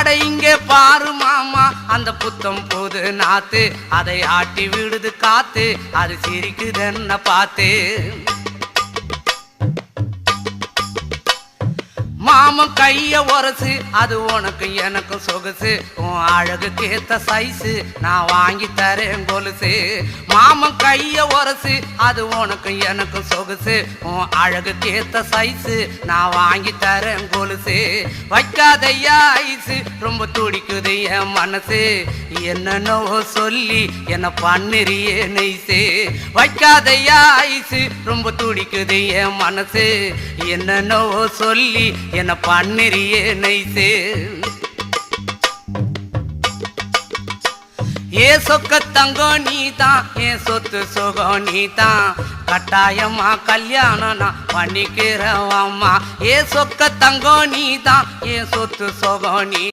அட இங்கே பாரு மாமா அந்த புத்தம் புது நாத்து, அதை ஆட்டி விடுது காத்து, அது சிரிக்குதுன்ன பார்த்து. மாமன் கைய உரசு, அது உனக்கு எனக்கு சொகுசு, உன் அழகுக்கு ஏத்த சைஸு, நான் வாங்கி தரேன் கொலுசு. மாமன் கைய உரசு, அது உனக்கு எனக்கு சொகுசு, உன் அழகுக்கு ஏத்த சைஸு, நான் வாங்கி தரேன் கொலுசு. வைக்காதையா ஐசு, ரொம்ப துடிக்குது என் மனசு, என்னன்னோ சொல்லி என்ன பண்ணுறியே நெய்சு. வைக்காதையா ஐசு, ரொம்ப துடிக்குது என் மனசு, என்னன்னோ சொல்லி என்ன பண்ணுறியே நைசு. ஏ சொக்க தங்கம் நீதான், என் சொத்து சுகம் நீதான், கட்டாயமா கல்யாணம் நான் பண்ணிக்கிறேன் அம்மா. ஏ சொக்க தங்கம் நீதான், என் சொத்து சுகம் நீ